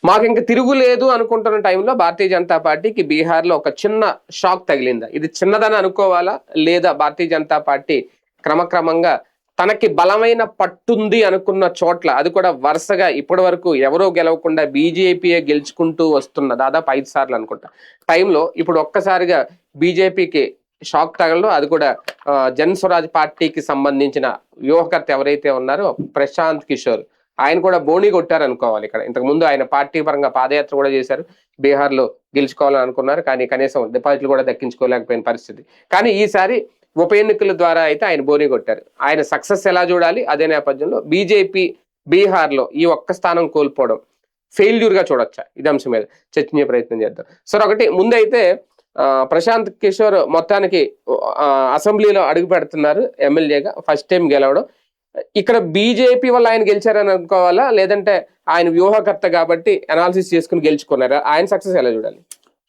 మాకు ఇంకా తిరుగులేదు అనుకుంటున్న టైంలో భారతీయ జనతా పార్టీకి బీహార్లో ఒక చిన్న షాక్ తగిలిందా? ఇది చిన్నదని అనుకోవాలా, లేదా భారతీయ జనతా పార్టీ క్రమక్రమంగా తనకి బలమైన పట్టుంది అనుకున్న చోట్ల, అది కూడా వరుసగా ఇప్పటి వరకు ఎవరో గెలవకుండా బీజేపీయే గెలుచుకుంటూ వస్తున్న దాదాపు 5 సార్లు అనుకుంటా టైంలో ఇప్పుడు ఒక్కసారిగా బీజేపీకి షాక్ తగలడం, అది కూడా జన్ స్వరాజ్ పార్టీకి సంబంధించిన వ్యూహకర్త ఎవరైతే ఉన్నారో ప్రశాంత్ కిషోర్, ఆయన కూడా బోణి కొట్టారు అనుకోవాలి. ఇక్కడ ఇంతకు ముందు ఆయన పార్టీ పరంగా పాదయాత్ర కూడా చేశారు, బీహార్ లో గెలుచుకోవాలని అనుకున్నారు, కానీ కనీసం డిపాజిట్లు కూడా దక్కించుకోలేకపోయిన పరిస్థితి. కానీ ఈసారి ఉప ఎన్నికల ద్వారా అయితే ఆయన బోని కొట్టారు. ఆయన సక్సెస్ ఎలా చూడాలి? అదే నేపథ్యంలో బీజేపీ బీహార్ లో ఈ ఒక్క స్థానం కోల్పోవడం ఫెయిల్యూర్ గా చూడొచ్చా? ఇది అంశం మీద చర్చించే ప్రయత్నం చేద్దాం. సార్, ఒకటి ముందైతే ప్రశాంత్ కిషోర్ మొత్తానికి అసెంబ్లీలో అడుగు పెడుతున్నారు ఎమ్మెల్యేగా, ఫస్ట్ టైం గెలవడం. ఇక్కడ బీజేపీ వల్ల ఆయన గెలిచారని అనుకోవాలా, లేదంటే ఆయన వ్యూహకర్త కాబట్టి అనాలిసిస్ చేసుకుని గెలుచుకున్నారా? ఆయన సక్సెస్ ఎలా చూడాలి?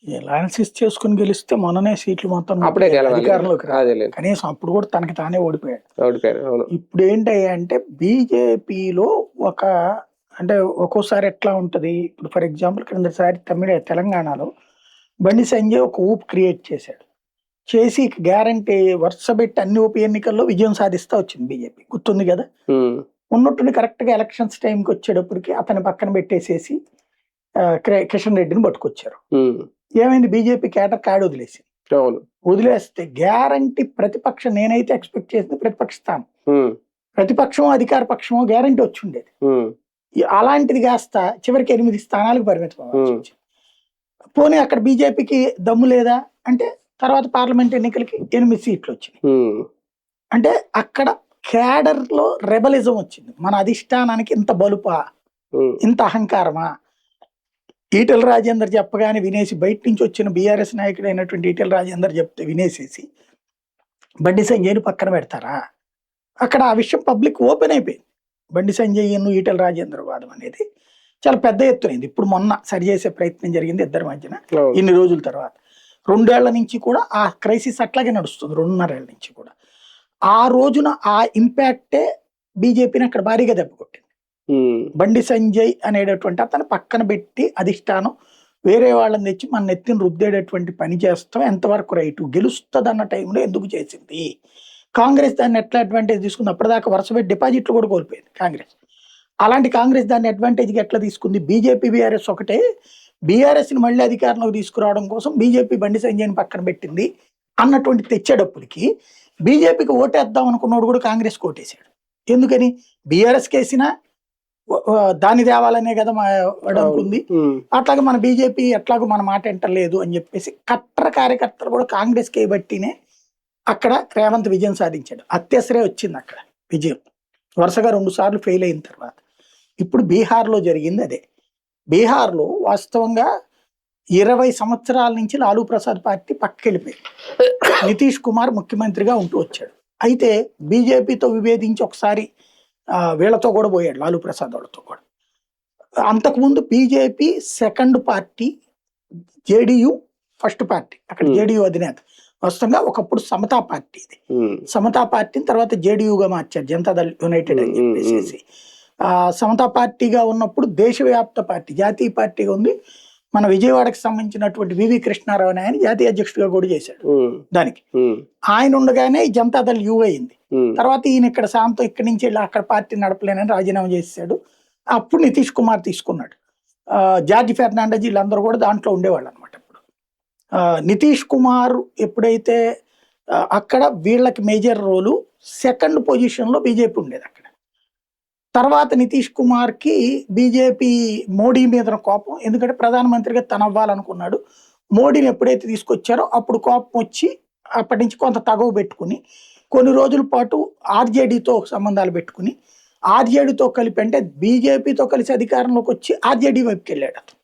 అనాలిసిస్ చేసుకుని గెలిస్తే మొన్ననే సీట్లు మొత్తం అప్పుడే అధికారంలోకి రాలేదు, కనీసం అప్పుడు కూడా తనకి తానే ఓడిపోయాడు. ఇప్పుడు ఏంటంటే బీజేపీలో అంటే ఒక్కోసారి ఎట్లా ఉంటది, ఇప్పుడు ఫర్ ఎగ్జాంపుల్ క్రిందసారి తెలంగాణలో బండి సంజయ్ ఒక ఊపు క్రియేట్ చేసి గ్యారంటీ వరుస పెట్టి అన్ని ఉప ఎన్నికల్లో విజయం సాధిస్తా వచ్చింది బీజేపీ, గుర్తుంది కదా. ఉన్నట్టుండి కరెక్ట్ గా ఎలక్షన్స్ టైంకి వచ్చేటప్పటికి అతని పక్కన పెట్టేసేసి కిషన్ రెడ్డిని పట్టుకొచ్చారు. ఏమైంది, బీజేపీ కేటర్ కాడి వదిలేస్తే గ్యారంటీ ప్రతిపక్షం, నేనైతే ఎక్స్పెక్ట్ చేసింది ప్రతిపక్ష స్థానం, ప్రతిపక్షం అధికార పక్షమో గ్యారంటీ వచ్చి ఉండేది. అలాంటిది కాస్త చివరికి 8 స్థానాలకు పరిమితం. పోనీ అక్కడ బీజేపీకి దమ్ము లేదా అంటే తర్వాత పార్లమెంట్ ఎన్నికలకి 8 సీట్లు వచ్చినాయి. అంటే అక్కడ క్యాడర్ లో రెబలిజం వచ్చింది. మన అధిష్టానానికి ఇంత బలుపా, ఇంత అహంకారమా? ఈటెల రాజేందర్ చెప్పగానే వినేసి, బయట నుంచి వచ్చిన బీఆర్ఎస్ నాయకుడు అయినటువంటి ఈటెల రాజేందర్ చెప్తే వినేసేసి బండి సంజయ్ని పక్కన పెడతారా? అక్కడ ఆ విషయం పబ్లిక్ ఓపెన్ అయిపోయింది. బండి సంజయ్ ఈటెల రాజేందర్ వాదం అనేది చాలా పెద్ద ఎత్తునైంది. ఇప్పుడు మొన్న సరిచేసే ప్రయత్నం జరిగింది ఇద్దరి మధ్యన, ఇన్ని రోజుల తర్వాత. 2 ఏళ్ల నుంచి కూడా ఆ క్రైసిస్ అట్లాగే నడుస్తుంది, 2.5 ఏళ్ల నుంచి కూడా. ఆ రోజున ఆ ఇంపాక్టే బీజేపీని అక్కడ భారీగా దెబ్బకొట్టింది. బండి సంజయ్ అనేటటువంటి అతను పక్కన పెట్టి అధిష్టానం వేరే వాళ్ళని తెచ్చి మన ఎత్తిని రుద్దేటటువంటి పని చేస్తాం, ఎంతవరకు రైటు, గెలుస్తుంది అన్న టైంలో ఎందుకు చేసింది? కాంగ్రెస్ దాన్ని ఎట్లా అడ్వాంటేజ్ తీసుకుంది? అప్పటిదాకా వరుస డిపాజిట్లు కూడా కోల్పోయింది కాంగ్రెస్. అలాంటి కాంగ్రెస్ దాన్ని అడ్వాంటేజ్గా ఎట్లా తీసుకుంది? బీజేపీ బీఆర్ఎస్ ఒకటే, బీఆర్ఎస్ని మళ్ళీ అధికారంలోకి తీసుకురావడం కోసం బీజేపీ బండి సంజయ్ని పక్కన పెట్టింది అన్నటువంటి తెచ్చేటప్పటికి బీజేపీకి ఓటేద్దాం అనుకున్నోడు కూడా కాంగ్రెస్ ఓటేసాడు. ఎందుకని? బీఆర్ఎస్ కేసినా దాన్ని తేవాలనే కదా అనుకుంది. అట్లాగే మన బీజేపీ ఎట్లాగో మన మాట ఎంటలేదు అని చెప్పేసి కట్టర్ కార్యకర్తలు కూడా కాంగ్రెస్ కేబట్టినే అక్కడ రేవంత్ విజయం సాధించాడు. అత్యసరే వచ్చింది అక్కడ విజయం, వరుసగా 2 సార్లు ఫెయిల్ అయిన తర్వాత. ఇప్పుడు బీహార్లో జరిగింది అదే. బీహార్లో వాస్తవంగా 20 సంవత్సరాల నుంచి లాలూ ప్రసాద్ పార్టీ పక్కకెళ్ళిపోయింది. నితీష్ కుమార్ ముఖ్యమంత్రిగా ఉంటూ వచ్చాడు. అయితే బీజేపీతో విభేదించి ఒకసారి వీళ్ళతో కూడా పోయాడు, లాలూ ప్రసాద్ వాళ్ళతో కూడా. అంతకుముందు BJP second party, JDU first party. అక్కడ జేడీయూ అధినేత వాస్తవంగా ఒకప్పుడు సమతా పార్టీ, ఇది సమతా పార్టీని తర్వాత జేడీయూగా మార్చారు, జనతాదళ్ యునైటెడ్ అని చెప్పేసి. సమతా పార్టీగా ఉన్నప్పుడు దేశవ్యాప్త పార్టీ, జాతీయ పార్టీగా ఉంది. మన విజయవాడకి సంబంధించినటువంటి వివి కృష్ణారావు ఆయన జాతీయ అధ్యక్షుడిగా కూడా చేశాడు దానికి. ఆయన ఉండగానే జనతాదళ్ యూ అయింది. తర్వాత ఈయన ఇక్కడ శాంతం ఇక్కడి నుంచి వెళ్ళి అక్కడ పార్టీ నడపలేనని రాజీనామా చేశాడు. అప్పుడు నితీష్ కుమార్ తీసుకున్నాడు. జార్జి ఫెర్నాండెజ్ వీళ్ళందరూ కూడా దాంట్లో ఉండేవాళ్ళు అనమాట. ఇప్పుడు నితీష్ కుమార్ ఎప్పుడైతే అక్కడ వీళ్ళకి మేజర్ రోలు, సెకండ్ పొజిషన్ లో బీజేపీ ఉండేది అక్కడ. తర్వాత నితీష్ కుమార్ కి బీజేపీ మోడీ మీద కోపం, ఎందుకంటే ప్రధానమంత్రిగా తను అవ్వాలనుకున్నాడు. మోడీని ఎప్పుడైతే తీసుకొచ్చారో అప్పుడు కోపం వచ్చి అప్పటి నుంచి కొంత తగవు పెట్టుకుని కొన్ని రోజుల పాటు ఆర్జేడీతో సంబంధాలు పెట్టుకుని, ఆర్జేడీతో కలిపి అంటే బీజేపీతో కలిసి అధికారంలోకి వచ్చి ఆర్జేడీ వైపుకి వెళ్ళాడు అతను.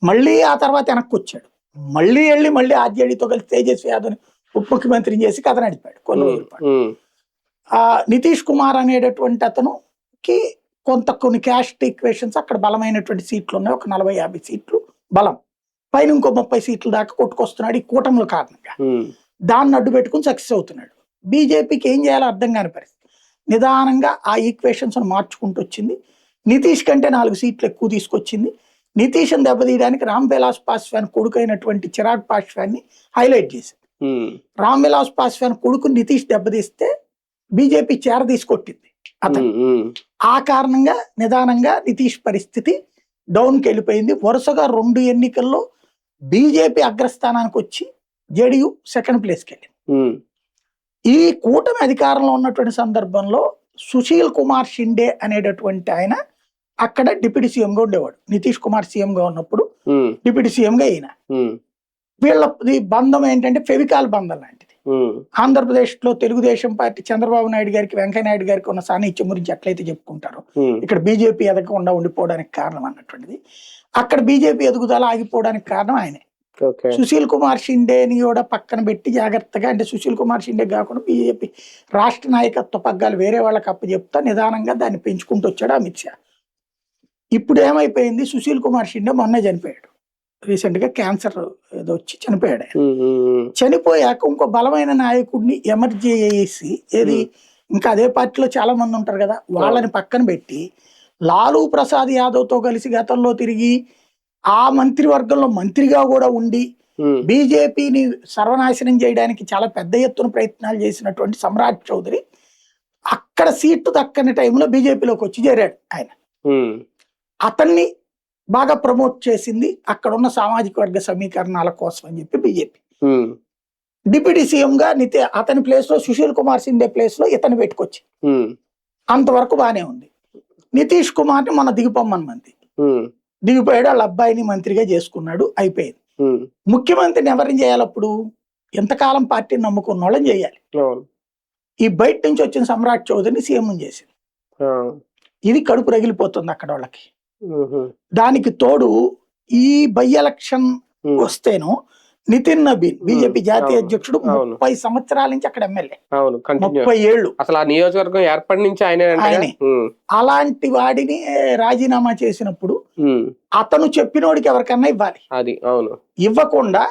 మళ్ళీ ఆ తర్వాత వెనక్కి వచ్చాడు, మళ్ళీ ఆర్జేడీతో కలిసి తేజస్వి యాదవ్ని ఉప ముఖ్యమంత్రిని చేసి కథ నడిపాడు కొన్ని రోజుల పాటు. నితీష్ కుమార్ అనేటటువంటి అతనుకి కొన్ని క్యాస్ట్ ఈక్వేషన్స్, అక్కడ బలమైనటువంటి సీట్లు ఉన్నాయి, ఒక 40-50 సీట్లు బలం, పైన ఇంకో 30 సీట్లు దాకా కొట్టుకొస్తున్నాడు ఈ కూటముల కారణంగా. దాన్ని అడ్డు పెట్టుకుని సక్సెస్ అవుతున్నాడు. బీజేపీకి ఏం చేయాలో అర్థం కాని పరిస్థితి. నిదానంగా ఆ ఈక్వేషన్స్ మార్చుకుంటూ వచ్చింది. నితీష్ కంటే 4 సీట్లు ఎక్కువ తీసుకొచ్చింది. నితీష్ని దెబ్బతీయడానికి రామ్ విలాస్ పాస్వాన్ కొడుకైనటువంటి చిరాగ్ పాస్వాన్ని హైలైట్ చేసింది. రామ్ విలాస్ పాస్వాన్ కొడుకు నితీష్ దెబ్బతీస్తే బీజేపీ చేర తీసుకొట్టింది అతను. ఆ కారణంగా నిదానంగా నితీష్ పరిస్థితి డౌన్కి వెళ్ళిపోయింది. వరుసగా 2 ఎన్నికల్లో బీజేపీ అగ్రస్థానానికి వచ్చి జేడీయూ సెకండ్ ప్లేస్కి వెళ్ళింది. ఈ కూటమి అధికారంలో ఉన్నటువంటి సందర్భంలో సుశీల్ కుమార్ షిండే అనేటటువంటి ఆయన అక్కడ డిప్యూటీ సీఎంగా ఉండేవాడు. నితీష్ కుమార్ సీఎంగా ఉన్నప్పుడు డిప్యూటీ సీఎంగా ఈయన. వీళ్ళ బంధం ఏంటంటే ఫెవికాల్ బంధం లాంటిది. ఆంధ్రప్రదేశ్ లో తెలుగుదేశం పార్టీ చంద్రబాబు నాయుడు గారికి వెంకయ్య నాయుడు గారికి ఉన్న సాన్నిధ్యం గురించి ఎట్లయితే చెప్పుకుంటారో ఇక్కడ బీజేపీ ఎదగకుండా ఉండిపోవడానికి కారణం అన్నటువంటిది. అక్కడ బీజేపీ ఎదుగుదల ఆగిపోవడానికి కారణం ఆయనే. సుశీల్ కుమార్ షిండేని కూడా పక్కన పెట్టి జాగ్రత్తగా, అంటే సుశీల్ కుమార్ షిండే కాకుండా బీజేపీ రాష్ట్ర నాయకత్వ పగ్గాలు వేరే వాళ్ళకి అప్పచెప్తా నిదానంగా దాన్ని పెంచుకుంటూ వచ్చాడు అమిత్ షా. ఇప్పుడు ఏమైపోయింది, సుశీల్ కుమార్ షిండే మొన్నే చనిపోయాడు. రీసెంట్ గా క్యాన్సర్ ఏదో వచ్చి చనిపోయాడు. చనిపోయాక ఇంకో బలమైన నాయకుడిని ఎమర్జీ చేసి, ఏది ఇంకా అదే పార్టీలో చాలా మంది ఉంటారు కదా, వాళ్ళని పక్కన పెట్టి లాలూ ప్రసాద్ యాదవ్ తో కలిసి గతంలో తిరిగి ఆ మంత్రివర్గంలో మంత్రిగా కూడా ఉండి బీజేపీని సర్వనాశనం చేయడానికి చాలా పెద్ద ఎత్తున ప్రయత్నాలు చేసినటువంటి సమ్రాట్ చౌదరి అక్కడ సీటు దక్కని టైంలో బీజేపీలోకి వచ్చి చేరాడు ఆయన. అతన్ని బాగా ప్రమోట్ చేసింది అక్కడ ఉన్న సామాజిక వర్గ సమీకరణాల కోసం అని చెప్పి బీజేపీ. డిప్యూటీ సీఎం గా అతని ప్లేస్ లో సుశీల్ కుమార్ షిండే ప్లేస్ లో ఇతను పెట్టుకొచ్చి అంతవరకు బానే ఉంది. నితీష్ కుమార్ ని మన దిగిపోమ్మని దిగిపోయాడు, వాళ్ళ అబ్బాయిని మంత్రిగా చేసుకున్నాడు, అయిపోయింది. ముఖ్యమంత్రిని ఎవరిని చేయాలి అప్పుడు? ఎంతకాలం పార్టీని నమ్ముకున్న వాళ్ళని చేయాలి. ఈ బయట నుంచి వచ్చిన సమ్రాట్ చౌదరిని సీఎం చేసింది. ఇది కడుపు రగిలిపోతుంది అక్కడ వాళ్ళకి. దానికి తోడు ఈ బై ఎలక్షన్ వస్తేను నితిన్ నబీన్ బీజేపీ జాతీయ అధ్యక్షుడు 30 సంవత్సరాల నుంచి అక్కడ ఎమ్మెల్యే, 30 ఏళ్ళు అసలు ఆ నియోజకవర్గం ఏర్పడి నుంచి ఆయనే. అలాంటి వాడిని రాజీనామా చేసినప్పుడు అతను చెప్పినోడికి ఎవరికన్నా ఇవ్వాలి. అది ఇవ్వకుండా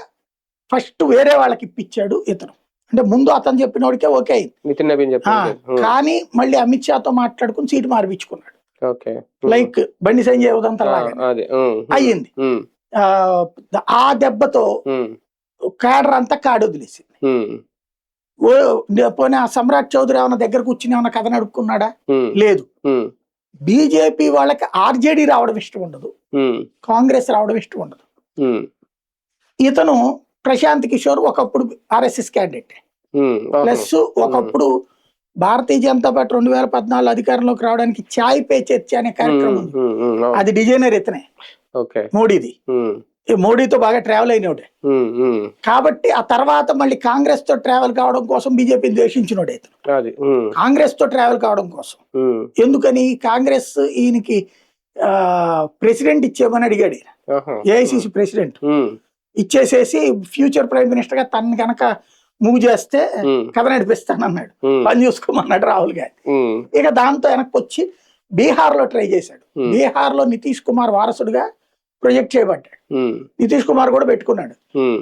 ఫస్ట్ వేరే వాళ్ళకి ఇప్పించాడు ఇతను. అంటే ముందు అతను చెప్పినోడికే ఓకే అయింది, నితిన్ నబీన్ కానీ మళ్ళీ అమిత్ షాతో మాట్లాడుకుని సీటు మార్పించుకున్నాడు. లైక్ బండి సంజయ్ ఉదంతా అయ్యింది. ఆ దెబ్బతో క్యాడర్ అంతా కాడు వదిలేసింది. పోనీ ఆ సమ్రాట్ చౌదరి ఏమన్నా దగ్గర కూర్చుని ఏమన్నా కథ నడుపుకున్నాడా? లేదు. బీజేపీ వాళ్ళకి ఆర్జేడీ రావడం ఇష్టం ఉండదు, కాంగ్రెస్ రావడం ఇష్టం ఉండదు. ఇతను ప్రశాంత్ కిషోర్ ఒకప్పుడు ఆర్ఎస్ఎస్ క్యాండిడేట్, ప్లస్ ఒకప్పుడు భారతీయ జనతా పార్టీ 2014 అధికారంలోకి రావడానికి చాయ్ పే చర్చ అనే కార్యక్రమం, అది డిజైనర్ ఇతనే, మోడీది. మోడీతో బాగా ట్రావెల్ అయినోడే కాబట్టి ఆ తర్వాత మళ్ళీ కాంగ్రెస్ తో ట్రావెల్ కావడం కోసం బీజేపీని ద్వేషించినోడే ఇతను. కాంగ్రెస్ తో ట్రావెల్ కావడం కోసం, ఎందుకని కాంగ్రెస్ ఈయనకి ప్రెసిడెంట్ ఇచ్చేమని అడిగాడు, ఏఐసిసి ప్రెసిడెంట్ ఇచ్చేసేసి ఫ్యూచర్ ప్రైమ్ మినిస్టర్ గా తను కనుక మూవ్ చేస్తే కథ నడిపిస్తానన్నాడు, పని చూసుకోమన్నాడు రాహుల్ గాంధీ. ఇక దాంతో వెనక్కి వచ్చి బీహార్ లో ట్రై చేశాడు. బీహార్ లో నితీష్ కుమార్ వారసుడుగా ప్రొజెక్ట్ చేయబడ్డాడు. నితీష్ కుమార్ కూడా పెట్టుకున్నాడు,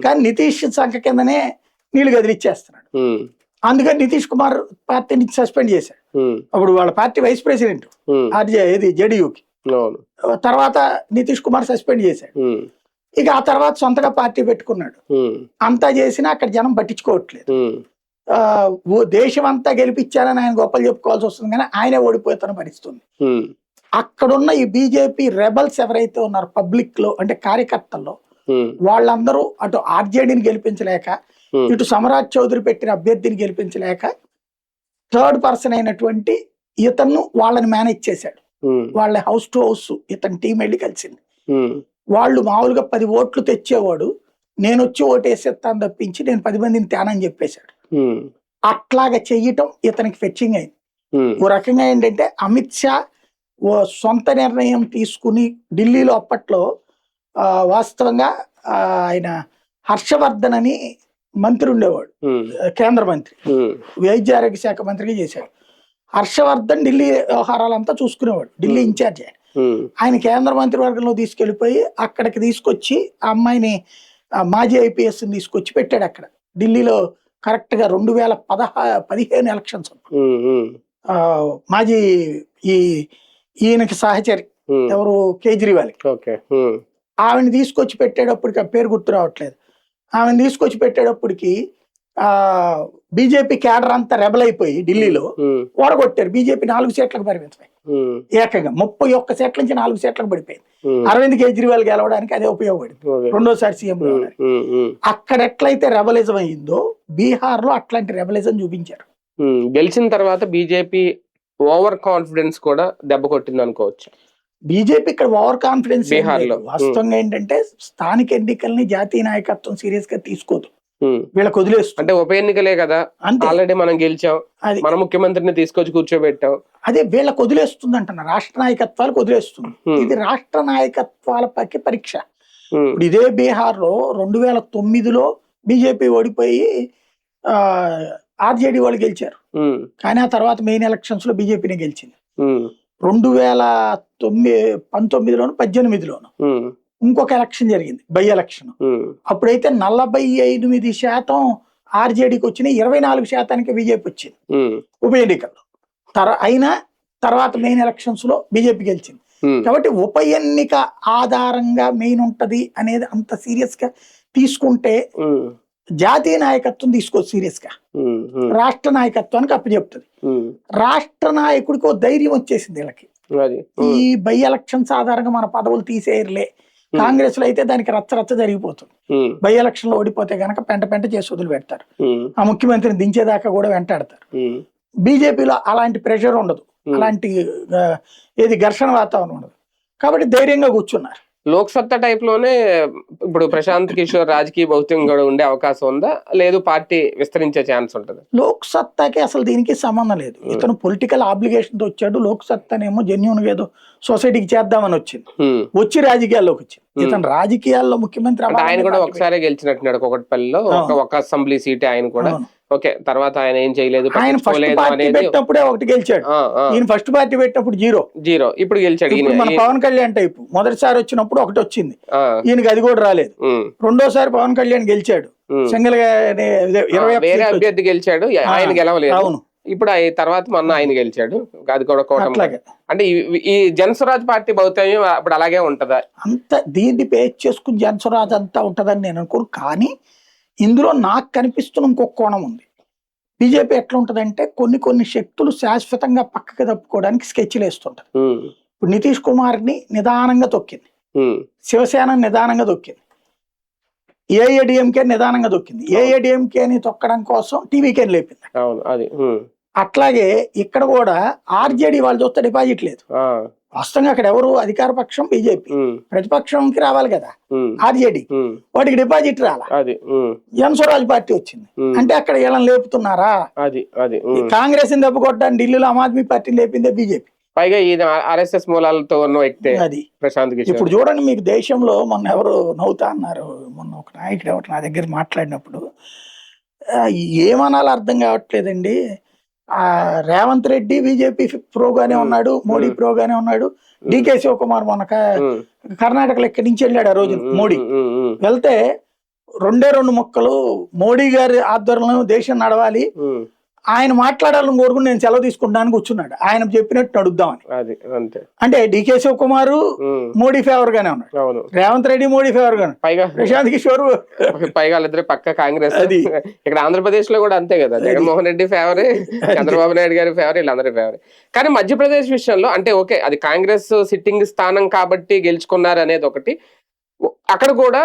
కానీ నితీష్ సంఖ్య కిందనే నీళ్లు గదిలిచ్చేస్తున్నాడు. అందుకని నితీష్ కుమార్ పార్టీని సస్పెండ్ చేశాడు. అప్పుడు వాళ్ళ పార్టీ వైస్ ప్రెసిడెంట్ ఏది జేడీయూకి, తర్వాత నితీష్ కుమార్ సస్పెండ్ చేశాడు. ఇక ఆ తర్వాత సొంతగా పార్టీ పెట్టుకున్నాడు. అంతా చేసినా అక్కడ జనం పట్టించుకోవట్లేదు. దేశం అంతా గెలిపించాలని ఆయన గొప్పలు చెప్పుకోవాల్సి వస్తుంది, కానీ ఆయనే ఓడిపోతున్న పరిస్థితుంది. అక్కడున్న ఈ బీజేపీ రెబల్స్ ఎవరైతే ఉన్నారో పబ్లిక్ లో, అంటే కార్యకర్తల్లో, వాళ్ళందరూ అటు ఆర్జేడీని గెలిపించలేక, ఇటు సమ్రాట్ చౌదరి పెట్టిన అభ్యర్థిని గెలిపించలేక, థర్డ్ పర్సన్ అయినటువంటి ఇతను వాళ్ళని మేనేజ్ చేశాడు. వాళ్ళ హౌస్ టు హౌస్ ఇతని టీం వెళ్ళి కలిసింది. వాళ్ళు మామూలుగా 10 ఓట్లు తెచ్చేవాడు, నేను వచ్చి ఓటు వేసేస్తాను తప్పించి నేను 10 మందిని తేనని చెప్పేశాడు. అట్లాగా చెయ్యటం ఇతనికి ఫెచ్చింగ్ అయింది. ఓ రకంగా ఏంటంటే అమిత్ షా ఓ సొంత నిర్ణయం తీసుకుని ఢిల్లీలో అప్పట్లో వాస్తవంగా ఆయన హర్షవర్ధన్ అని మంత్రి ఉండేవాడు, కేంద్ర మంత్రి, వైద్య ఆరోగ్య శాఖ మంత్రిగా చేశాడు. హర్షవర్ధన్ ఢిల్లీ వ్యవహారాలంతా చూసుకునేవాడు, ఢిల్లీ ఇన్ఛార్జ్ ఆయన. ఆయన కేంద్ర మంత్రివర్గంలో తీసుకెళ్లిపోయి అక్కడికి తీసుకొచ్చి ఆ అమ్మాయిని మాజీ ఐపీఎస్ తీసుకొచ్చి పెట్టాడు అక్కడ ఢిల్లీలో. కరెక్ట్ గా 2015 ఎలక్షన్స్ మాజీ ఈయనకి సహచరి ఎవరు కేజ్రీవాల్, ఓకే. ఆమెను తీసుకొచ్చి పెట్టేటప్పటికి ఆ పేరు గుర్తు రావట్లేదు, ఆమెను తీసుకొచ్చి పెట్టేటప్పటికి బీజేపీ క్యాడర్ అంతా రెబల్ అయిపోయి ఢిల్లీలో ఓడగొట్టారు. బీజేపీ 4 సీట్లకు పరిమితమై ఏకంగా 31 సీట్ల నుంచి 4 సీట్లకు పడిపోయింది. అరవింద్ కేజ్రీవాల్ గెలవడానికి అదే ఉపయోగపడింది, రెండోసారి సీఎం గెలవడానికి. అక్కడ ఎట్లయితే రెబలిజం అయిందో బీహార్ లో అట్లాంటి రెబలిజం చూపించారు. గెలిచిన తర్వాత బీజేపీ ఓవర్ కాన్ఫిడెన్స్ కూడా దెబ్బ కొట్టింది అనుకోవచ్చు. బీజేపీ ఇక్కడ ఓవర్ కాన్ఫిడెన్స్ బీహార్లో వాస్తవంగా ఏంటంటే స్థానిక ఎన్నికల్ని జాతీయ నాయకత్వం సీరియస్ గా తీసుకోదు, వీళ్ళకి వదిలేస్తుంది. అంటే ఉప ఎన్నికలే కదా, ఆల్రెడీ మనం గెలిచాం, మన ముఖ్యమంత్రిని తీసుకొచ్చి కూర్చోబెట్టాం, అదే వీళ్ళకి వదిలేస్తుంది అంటున్నా, రాష్ట్ర నాయకత్వాలకు వదిలేస్తుంది. ఇది రాష్ట్ర నాయకత్వాల పరీక్ష. ఇప్పుడు ఇదే బీహార్ లో 2009లో బీజేపీ ఓడిపోయి ఆర్జేడీ వాళ్ళు గెలిచారు, కానీ ఆ తర్వాత మెయిన్ ఎలక్షన్స్ లో బీజేపీనే గెలిచింది. 2019లోను 18లోను ఇంకొక ఎలక్షన్ జరిగింది, బై ఎలక్షన్. అప్పుడైతే 48% ఆర్జేడీకి వచ్చినాయి, 24% బీజేపీ వచ్చింది ఉప ఎన్నికల్లో. అయినా తర్వాత మెయిన్ ఎలక్షన్స్ లో బీజేపీ గెలిచింది. కాబట్టి ఉప ఎన్నిక ఆధారంగా మెయిన్ ఉంటది అనేది అంత సీరియస్ గా తీసుకుంటే జాతీయ నాయకత్వం తీసుకోవచ్చు సీరియస్ గా, రాష్ట్ర నాయకత్వానికి అప్పచెప్తుంది. రాష్ట్ర నాయకుడికి ఓ ధైర్యం వచ్చేసింది వీళ్ళకి, ఈ బై ఎలక్షన్స్ ఆధారంగా మన పదవులు తీసేయర్లే. కాంగ్రెస్ లో అయితే దానికి రచ్చ జరిగిపోతుంది, బై ఎలక్షన్ లో ఓడిపోతే గనక పెంట చేసి వదిలి పెడతారు, ఆ ముఖ్యమంత్రిని దించేదాకా కూడా వెంటాడతారు. బీజేపీలో అలాంటి ప్రెషర్ ఉండదు, అలాంటి ఏది ఘర్షణ వాతావరణం ఉండదు, కాబట్టి ధైర్యంగా కూర్చున్నారు. లోక్సత్తా టైప్ లోనే ఇప్పుడు ప్రశాంత్ కిషోర్ రాజకీయ భౌత్యం కూడా ఉండే అవకాశం ఉందా, లేదు పార్టీ విస్తరించే ఛాన్స్ ఉంటుంది? లోక్సత్తాకి అసలు దీనికి సంబంధం లేదు, ఇతను పొలిటికల్ ఆబ్లిగేషన్ తో వచ్చాడు. లోక్సత్తానేమో జెన్యూన్ ఏదో సొసైటీకి చేద్దామని వచ్చింది, వచ్చి రాజకీయాల్లోకి వచ్చింది. ఇతను రాజకీయాల్లో ముఖ్యమంత్రి ఆయన కూడా ఒకసారి గెలిచినట్టున్నాడు కొకట్పల్లిలో, ఒక అసెంబ్లీ సీట్ ఆయన కూడా. ఓకే, తర్వాత ఆయన ఏం చేయలేదు, ఆయన ఫస్ట్ పార్టీ పెట్టినప్పుడే ఒకటి గెలిచాడు, ఈయన ఫస్ట్ పార్టీ పెట్టినప్పుడు జీరో, ఇప్పుడు గెలిచాడు. మన పవన్ కళ్యాణ్ టైప్ మొదటిసారి వచ్చినప్పుడు ఒకటి వచ్చింది, ఈయనకి అది కూడా రాలేదు. రెండోసారి పవన్ కళ్యాణ్ గెలిచాడు సింగిల్ గా, వేరే అభ్యర్థి గెలిచాడు, ఆయన గెలవలేదు. అవును, ఇప్పుడు తర్వాత మొన్న ఆయన గెలిచాడు, అది కూడా కూటమి. అంటే ఈ జనస్వరాజ్ పార్టీ భౌత్యం ఇప్పుడు అలాగే ఉంటదా? అంత దీన్ని బేస్ చేసుకుని జనస్వరాజ్ అంతా ఉంటదని నేను అనుకోను, కానీ ఇందులో నాకు కనిపిస్తున్న ఇంకొక కోణం ఉంది. బీజేపీ ఎట్లా ఉంటదంటే కొన్ని శక్తులు శాశ్వతంగా పక్కకి తప్పుకోవడానికి స్కెచ్లు వేస్తుంటది. ఇప్పుడు నితీష్ కుమార్ ని నిదానంగా తొక్కింది, శివసేన నిదానంగా తొక్కింది, ఏఐఏడిఎంకే నిదానంగా తొక్కింది, ఏఐఏడిఎంకేని తొక్కడం కోసం టీవీకేని లేపింది. అట్లాగే ఇక్కడ కూడా ఆర్జేడీ వాళ్ళు చూస్తే డిపాజిట్ లేదు. వాస్తవంగా అక్కడ ఎవరు అధికార పక్షం బీజేపీ, ప్రతిపక్షంకి రావాలి కదా ఆర్జేడీ, వాటికి డిపాజిట్ రాలా, జనస్వరాజ్ పార్టీ వచ్చింది. అంటే అక్కడ ఇలా లేపుతున్నారా? కాంగ్రెస్ ని దెబ్బ కొట్టడానికి ఢిల్లీలో ఆమ్ ఆద్మీ పార్టీ లేపిందే బీజేపీ, పైగా ఆర్ఎస్ఎస్ మూలాలతో ఉన్న వ్యక్తి అది. ఇప్పుడు చూడండి, మీకు దేశంలో మొన్న ఎవరు నవ్వుతా అన్నారు, మొన్న ఒక నాయకుడు ఎవరు నా దగ్గర మాట్లాడినప్పుడు ఏమనాలో అర్థం కావట్లేదండి. రేవంత్ రెడ్డి బీజేపీ ప్రోగానే ఉన్నాడు, మోడీ ప్రోగానే ఉన్నాడు. డికే శివకుమార్ మొన్న కర్ణాటకలో ఇక్కడి నుంచి వెళ్ళాడు ఆ రోజు మోడీ వెళ్తే 2 మొక్కలు మోడీ గారి ఆధ్వర్యంలో దేశం నడవాలి, ఆయన మాట్లాడాలని కోరుకుని నేను సెలవు తీసుకుంటాను కూర్చున్నాడు, ఆయన చెప్పినట్టు నడుద్దామని. అంటే డికే శివకుమార్ మోడీ ఫేవర్ గానే ఉన్నాడు, రేవంత్ రెడ్డి మోడీ ఫేవర్ గానే, పైగా ప్రశాంత్ కిషోర్ పైగా వాళ్ళిద్దరు పక్క కాంగ్రెస్. అది ఇక్కడ ఆంధ్రప్రదేశ్ లో కూడా అంతే కదా, జగన్మోహన్ రెడ్డి ఫేవరే, చంద్రబాబు నాయుడు గారి ఫేవర్, వీళ్ళందరి ఫేవరే. కానీ మధ్యప్రదేశ్ విషయంలో అంటే ఓకే, అది కాంగ్రెస్ సిట్టింగ్ స్థానం కాబట్టి గెలుచుకున్నారు అనేది ఒకటి, అక్కడ కూడా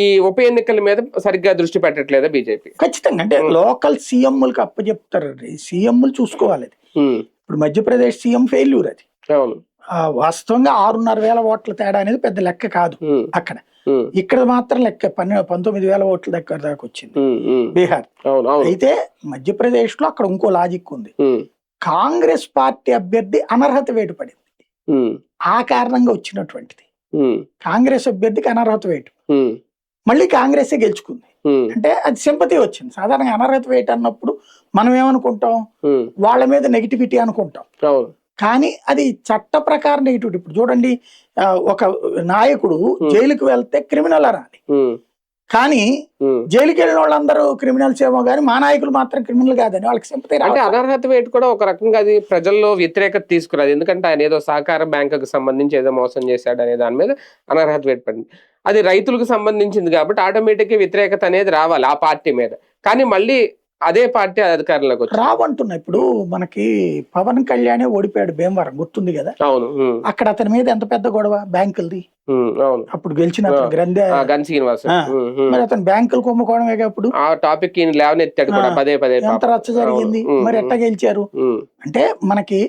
ఈ ఉప ఎన్నికల మీద సరిగ్గా దృష్టి పెట్టట్లేదా బీజేపీ? ఖచ్చితంగా, అంటే లోకల్ సీఎంలకు అప్పచెప్తారు, సీఎంలు చూసుకోవాలి. ఇప్పుడు మధ్యప్రదేశ్ సీఎం ఫెయిల్యూర్ అది. వాస్తవంగా 6,500 ఓట్ల తేడా అనేది పెద్ద లెక్క కాదు అక్కడ, ఇక్కడ మాత్రం లెక్క 19,000 ఓట్ల దగ్గర దాకా వచ్చింది బీహార్. అయితే మధ్యప్రదేశ్ లో అక్కడ ఇంకో లాజిక్ ఉంది, కాంగ్రెస్ పార్టీ అభ్యర్థి అనర్హత వేటు పడింది, ఆ కారణంగా వచ్చినటువంటిది. కాంగ్రెస్ అభ్యర్థికి అనర్హత వేటు, మళ్ళీ కాంగ్రెసే గెలుచుకుంది, అంటే అది సింపతి వచ్చింది. సాధారణంగా అనర్హత వేటు అన్నప్పుడు మనం ఏమనుకుంటాం, వాళ్ళ మీద నెగిటివిటీ అనుకుంటాం, కానీ అది చట్ట ప్రకారం నెగిటివిటీ. ఇప్పుడు చూడండి, ఒక నాయకుడు జైలుకి వెళ్తే క్రిమినల్ అనాలి, కానీ జైలుకి వెళ్ళిన వాళ్ళందరూ క్రిమినల్స్ ఏమో కానీ మా నాయకులు మాత్రం క్రిమినల్ కాదని వాళ్ళకి సింపతి అంటే అనర్హత వేటు కూడా ఒక రకంగా అది ప్రజల్లో వ్యతిరేకత తీసుకురాదు. ఎందుకంటే ఆయన ఏదో సహకార బ్యాంకుకు సంబంధించి ఏదో మోసం చేశాడు అనే దాని మీద అనర్హత వేటు పడింది. అది రైతులకు సంబంధించింది కాబట్టి ఆటోమేటిక్ గా వ్యతిరేకత అనేది రావాలి ఆ పార్టీ మీద. కానీ మళ్ళీ అదే పార్టీ అధికారంలోకి వచ్చి రావంటున్నా. ఇప్పుడు మనకి పవన్ కళ్యాణ్ ఓడిపోయాడు భీమవరం, గుర్తుంది కదా. అవును. అక్కడ అతని మీద ఎంత పెద్ద గొడవ బ్యాంకులది. అవును. అప్పుడు గెలిచిన గన్ శ్రీనివాస్ మరి అతను బ్యాంకులు కుంభకోణమే అప్పుడు ఆ టాపిక్ లేవనెత్తాడు కూడా పదే పదే. ఎంత రచ్చ జరిగింది, మరి ఎట్లా గెలిచారు అంటే మనకి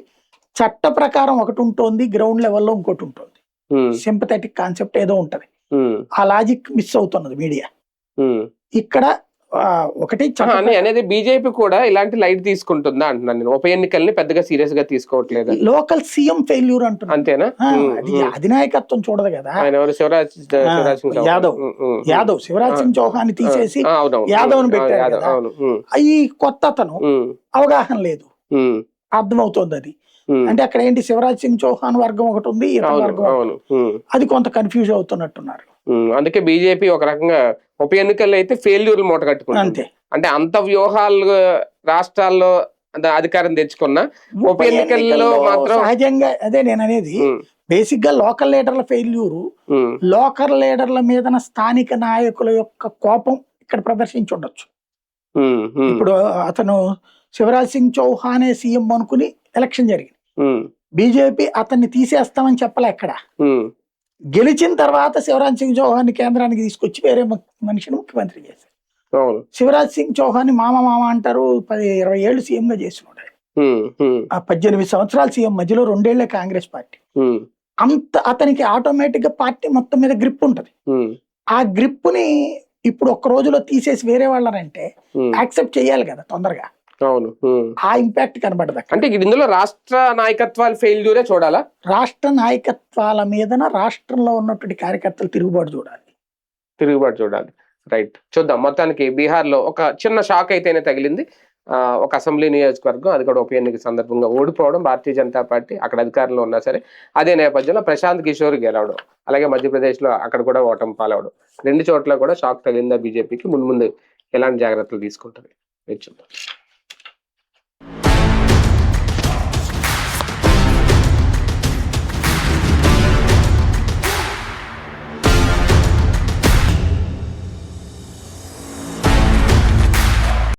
చట్ట ప్రకారం ఒకటి ఉంటుంది, గ్రౌండ్ లెవెల్లో ఇంకోటి ఉంటుంది. సింపథెటిక్ కాన్సెప్ట్ ఏదో ఉంటది, ఆ లాజిక్ మిస్ అవుతున్నది మీడియా ఇక్కడ. ఒకటి అనేది బీజేపీ కూడా ఇలాంటి లైట్ తీసుకుంటుందా అంటున్నాను నేను. ఉప ఎన్నికల్ని పెద్దగా సీరియస్ గా తీసుకోవట్లేదు. లోకల్ సీఎం ఫెయిల్యూర్ అంటున్నా. అంతేనా? అది అధినాయకత్వం చూడదు కదా. యాదవ్ శివరాజ్ సింగ్ చౌహాన్ తీసేసి యాదవ్ ని పెట్టారు. ఈ కొత్త అతను అవగాహన లేదు, అర్థమవుతోంది అది. అంటే అక్కడ ఏంటి, శివరాజ్ సింగ్ చౌహాన్ వర్గం ఒకటి ఉంది, ఇతర వర్గం, అది కొంత కన్ఫ్యూజ్ అవుతున్నట్టున్నారు. అందుకే బీజేపీ ఒక రకంగా ఉప ఎన్నికల్లో అయితే ఫెయిల్యూర్లు మూట కట్టుకుంటుంది. అంటే అంత వ్యూహాలు రాష్ట్రాల్లో అధికారం తెచ్చుకున్న ఉప ఎన్నికల్లో మాత్రం సహజంగా అదే నేను అనేది. బేసిక్ గా లోకల్ లీడర్ల ఫెయిల్యూరు, లోకల్ లీడర్ల మీద స్థానిక నాయకుల యొక్క కోపం ఇక్కడ ప్రదర్శించి ఉండొచ్చు. ఇప్పుడు అతను శివరాజ్ సింగ్ చౌహానే సీఎం అనుకుని ఎలక్షన్ జరిగింది, బీజేపీ అతన్ని తీసేస్తామని చెప్పలే. ఎక్కడ గెలిచిన తర్వాత శివరాజ్ సింగ్ చౌహాన్ కేంద్రానికి తీసుకొచ్చి వేరే మనిషిని ముఖ్యమంత్రి చేశారు. శివరాజ్ సింగ్ చౌహాన్ మామ అంటారు, 10-20 ఏళ్ళు సీఎం గా చేసినాడు. ఆ 18 సంవత్సరాలు సీఎం, మధ్యలో 2 ఏళ్లే కాంగ్రెస్ పార్టీ. అంత అతనికి ఆటోమేటిక్ గా పార్టీ మొత్తం మీద గ్రిప్ ఉంటది. ఆ గ్రిప్ ని ఇప్పుడు ఒక్క రోజులో తీసేసి వేరే వాళ్ళనంటే యాక్సెప్ట్ చేయాలి కదా తొందరగా. అవును. ఆ ఇంపాక్ట్ కనబడదు. అంటే ఇందులో రాష్ట్ర నాయకత్వాలు ఫెయిల్యూరే చూడాలా? రాష్ట్ర నాయకత్వాల మీదన రాష్ట్రంలో ఉన్నటువంటి కార్యకర్తలు తిరుగుబాటు చూడాలి. రైట్, చూద్దాం. మొత్తానికి బీహార్ లో ఒక చిన్న షాక్ అయితేనే తగిలింది. ఒక అసెంబ్లీ నియోజకవర్గం, అది కూడా ఉప ఎన్నిక సందర్భంగా ఓడిపోవడం భారతీయ జనతా పార్టీ అక్కడ అధికారంలో ఉన్నా సరే. అదే నేపథ్యంలో ప్రశాంత్ కిషోర్ గెలవడం, అలాగే మధ్యప్రదేశ్ లో అక్కడ కూడా ఓటమి పాలవడం, 2 చోట్ల కూడా షాక్ తగిలిందా బీజేపీకి? ముందు ఎలాంటి జాగ్రత్తలు తీసుకుంటుంది చూద్దాం.